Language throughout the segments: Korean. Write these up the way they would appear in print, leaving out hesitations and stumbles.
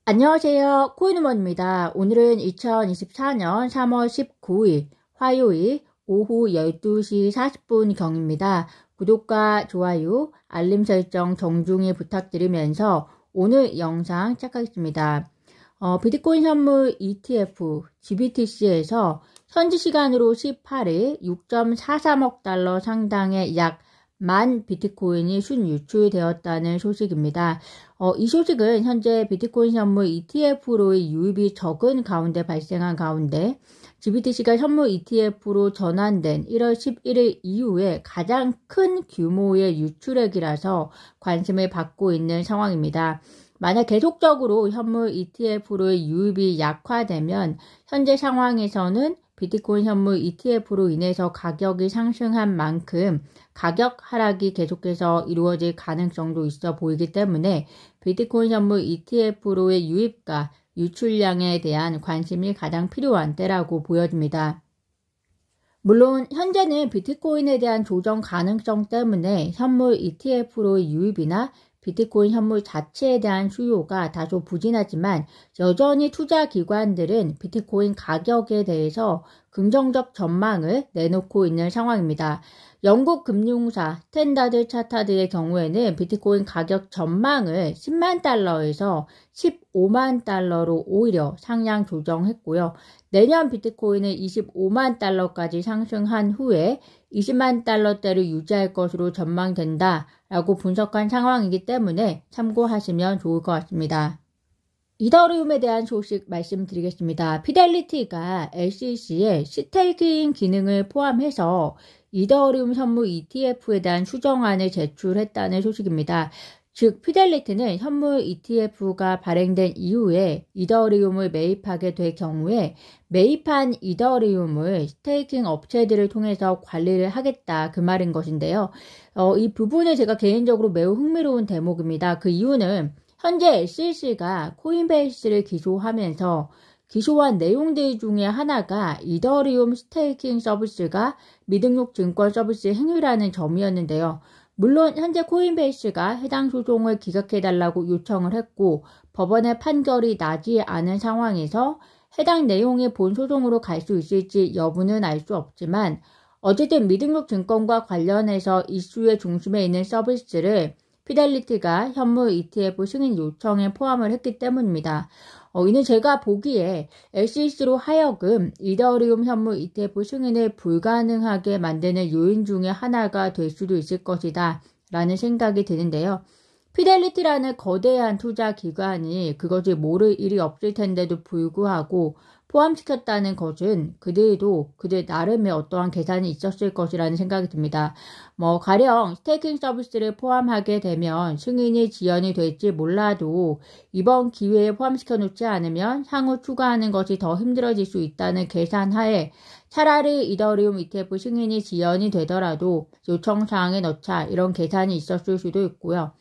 안녕하세요. 코인우먼입니다. 오늘은 2024년 3월 19일 화요일 오후 12시 40분 경입니다. 구독과 좋아요, 알림 설정 정중히 부탁드리면서 오늘 영상 시작하겠습니다. 비트코인 현물 ETF GBTC에서 현지 시간으로 18일 6.43억 달러 상당의 약 10,000 비트코인이 순유출되었다는 소식입니다. 이 소식은 현재 비트코인 현물 ETF로의 유입이 적은 가운데 발생한 가운데 GBTC가 현물 ETF로 전환된 1월 11일 이후에 가장 큰 규모의 유출액이라서 관심을 받고 있는 상황입니다. 만약 계속적으로 현물 ETF로의 유입이 약화되면 현재 상황에서는 비트코인 현물 ETF로 인해서 가격이 상승한 만큼 가격 하락이 계속해서 이루어질 가능성도 있어 보이기 때문에 비트코인 현물 ETF로의 유입과 유출량에 대한 관심이 가장 필요한 때라고 보여집니다. 물론 현재는 비트코인에 대한 조정 가능성 때문에 현물 ETF로의 유입이나 비트코인 현물 자체에 대한 수요가 다소 부진하지만 여전히 투자 기관들은 비트코인 가격에 대해서 긍정적 전망을 내놓고 있는 상황입니다. 영국 금융사 스탠다드 차타드의 경우에는 비트코인 가격 전망을 10만 달러에서 15만 달러로 오히려 상향 조정했고요. 내년 비트코인은 25만 달러까지 상승한 후에 20만 달러대를 유지할 것으로 전망된다 라고 분석한 상황이기 때문에 참고하시면 좋을 것 같습니다. 이더리움에 대한 소식 말씀드리겠습니다. 피델리티가 SEC의 스테이킹 기능을 포함해서 이더리움 현물 ETF에 대한 수정안을 제출했다는 소식입니다. 즉 피델리티는 현물 ETF가 발행된 이후에 이더리움을 매입하게 될 경우에 매입한 이더리움을 스테이킹 업체들을 통해서 관리를 하겠다 그 말인 것인데요. 이 부분은 제가 개인적으로 매우 흥미로운 대목입니다. 그 이유는 현재 SEC가 코인베이스를 기소하면서 기소한 내용들 중에 하나가 이더리움 스테이킹 서비스가 미등록 증권 서비스 행위라는 점이었는데요. 물론 현재 코인베이스가 해당 소송을 기각해달라고 요청을 했고 법원의 판결이 나지 않은 상황에서 해당 내용이 본 소송으로 갈 수 있을지 여부는 알 수 없지만 어쨌든 미등록 증권과 관련해서 이슈의 중심에 있는 서비스를 피델리티가 현물 ETF 승인 요청에 포함을 했기 때문입니다. 이는 제가 보기에 SEC로 하여금 이더리움 현물 ETF 승인을 불가능하게 만드는 요인 중에 하나가 될 수도 있을 것이다 라는 생각이 드는데요. 피델리티라는 거대한 투자 기관이 그것을 모를 일이 없을 텐데도 불구하고 포함시켰다는 것은 그들도 그들 나름의 어떠한 계산이 있었을 것이라는 생각이 듭니다. 가령 스테이킹 서비스를 포함하게 되면 승인이 지연이 될지 몰라도 이번 기회에 포함시켜 놓지 않으면 향후 추가하는 것이 더 힘들어질 수 있다는 계산하에 차라리 이더리움 ETF 승인이 지연이 되더라도 요청사항에 넣자 이런 계산이 있었을 수도 있고요.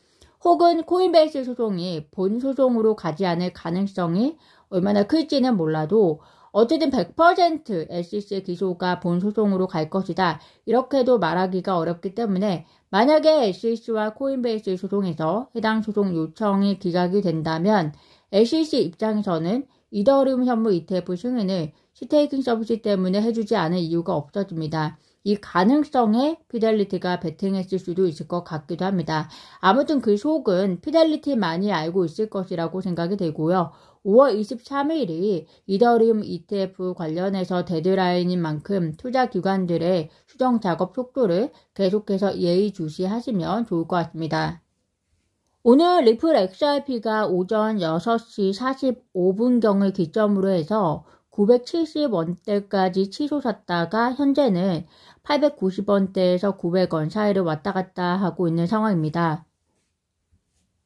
혹은 코인베이스 소송이 본 소송으로 가지 않을 가능성이 얼마나 클지는 몰라도 어쨌든 100% SEC의 기소가 본 소송으로 갈 것이다. 이렇게도 말하기가 어렵기 때문에 만약에 SEC와 코인베이스 소송에서 해당 소송 요청이 기각이 된다면 SEC 입장에서는 이더리움 현물 ETF 승인을 스테이킹 서비스 때문에 해주지 않을 이유가 없어집니다. 이 가능성에 피델리티가 베팅했을 수도 있을 것 같기도 합니다. 아무튼 그 속은 피델리티만이 알고 있을 것이라고 생각이 되고요. 5월 23일이 이더리움 ETF 관련해서 데드라인인 만큼 투자 기관들의 수정 작업 속도를 계속해서 예의주시하시면 좋을 것 같습니다. 오늘 리플 XRP가 오전 6시 45분경을 기점으로 해서 970원대까지 치솟았다가 현재는 890원대에서 900원 사이를 왔다 갔다 하고 있는 상황입니다.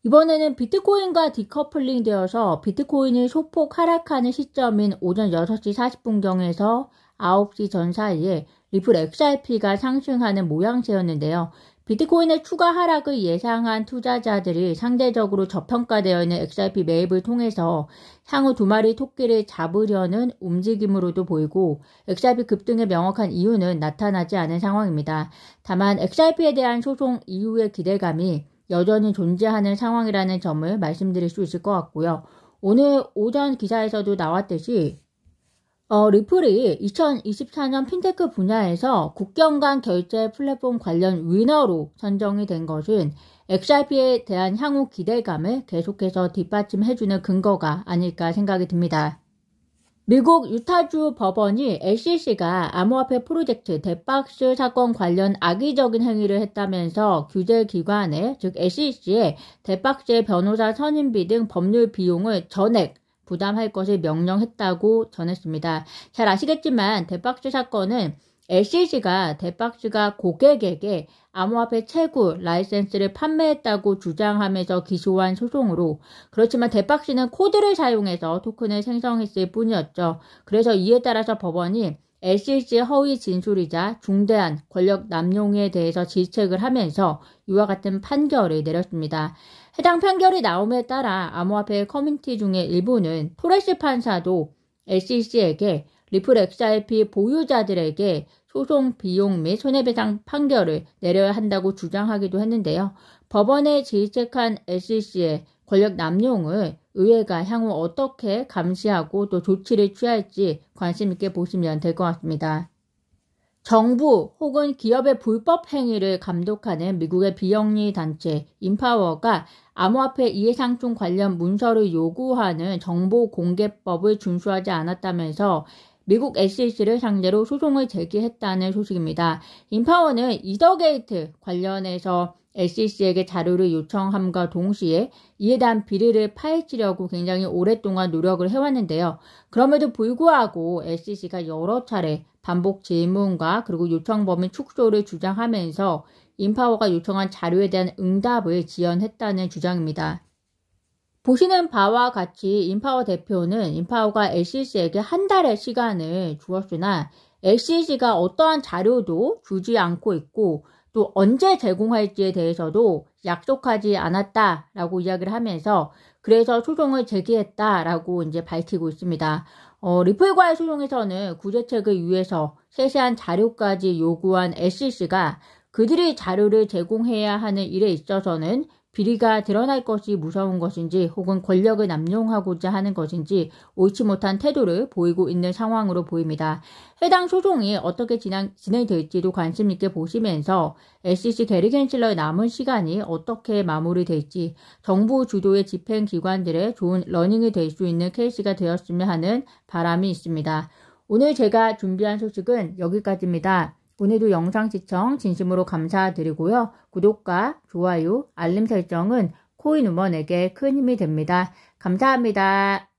이번에는 비트코인과 디커플링 되어서 비트코인이 소폭 하락하는 시점인 오전 6시 40분경에서 9시 전 사이에 리플 XRP가 상승하는 모양새였는데요. 비트코인의 추가 하락을 예상한 투자자들이 상대적으로 저평가되어 있는 XRP 매입을 통해서 향후 두 마리 토끼를 잡으려는 움직임으로도 보이고 XRP 급등의 명확한 이유는 나타나지 않은 상황입니다. 다만 XRP에 대한 소송 이후의 기대감이 여전히 존재하는 상황이라는 점을 말씀드릴 수 있을 것 같고요. 오늘 오전 기사에서도 나왔듯이 리플이 2024년 핀테크 분야에서 국경 간 결제 플랫폼 관련 위너로 선정이 된 것은 XRP에 대한 향후 기대감을 계속해서 뒷받침해주는 근거가 아닐까 생각이 듭니다. 미국 유타주 법원이 SEC가 암호화폐 프로젝트 덱박스 사건 관련 악의적인 행위를 했다면서 규제기관에 즉 SEC에 덱박스의 변호사 선임비 등 법률 비용을 전액 부담할 것을 명령했다고 전했습니다. 잘 아시겠지만 덱박스 사건은 SEC가 덱박스가 고객에게 암호화폐 채굴 라이센스를 판매했다고 주장하면서 기소한 소송으로, 그렇지만 덱박스는 코드를 사용해서 토큰을 생성했을 뿐이었죠. 그래서 이에 따라서 법원이 SEC의 허위 진술이자 중대한 권력 남용에 대해서 질책을 하면서 이와 같은 판결을 내렸습니다. 해당 판결이 나옴에 따라 암호화폐 커뮤니티 중에 일부는 토레스 판사도 SEC에게 리플 XRP 보유자들에게 소송 비용 및 손해배상 판결을 내려야 한다고 주장하기도 했는데요. 법원에 질책한 SEC의 권력 남용을 의회가 향후 어떻게 감시하고 또 조치를 취할지 관심 있게 보시면 될 것 같습니다. 정부 혹은 기업의 불법 행위를 감독하는 미국의 비영리 단체 인파워가 암호화폐 이해상충 관련 문서를 요구하는 정보공개법을 준수하지 않았다면서 미국 SEC를 상대로 소송을 제기했다는 소식입니다. 인파워는 이더게이트 관련해서 SEC에게 자료를 요청함과 동시에 이에 대한 비리를 파헤치려고 굉장히 오랫동안 노력을 해왔는데요. 그럼에도 불구하고 SEC가 여러 차례 반복 질문과 그리고 요청 범위 축소를 주장하면서 인파워가 요청한 자료에 대한 응답을 지연했다는 주장입니다. 보시는 바와 같이 인파워 대표는 인파워가 SEC에게 한 달의 시간을 주었으나 SEC가 어떠한 자료도 주지 않고 있고 또 언제 제공할지에 대해서도 약속하지 않았다라고 이야기를 하면서 그래서 소송을 제기했다라고 이제 밝히고 있습니다. 리플과의 소송에서는 구제책을 위해서 세세한 자료까지 요구한 SEC가 그들이 자료를 제공해야 하는 일에 있어서는 비리가 드러날 것이 무서운 것인지 혹은 권력을 남용하고자 하는 것인지 옳지 못한 태도를 보이고 있는 상황으로 보입니다. 해당 소송이 어떻게 진행될지도 관심 있게 보시면서 SEC 게리 갠슬러의 남은 시간이 어떻게 마무리될지 정부 주도의 집행기관들의 좋은 러닝이 될 수 있는 케이스가 되었으면 하는 바람이 있습니다. 오늘 제가 준비한 소식은 여기까지입니다. 오늘도 영상 시청 진심으로 감사드리고요. 구독과 좋아요, 알림 설정은 코인우먼에게 큰 힘이 됩니다. 감사합니다.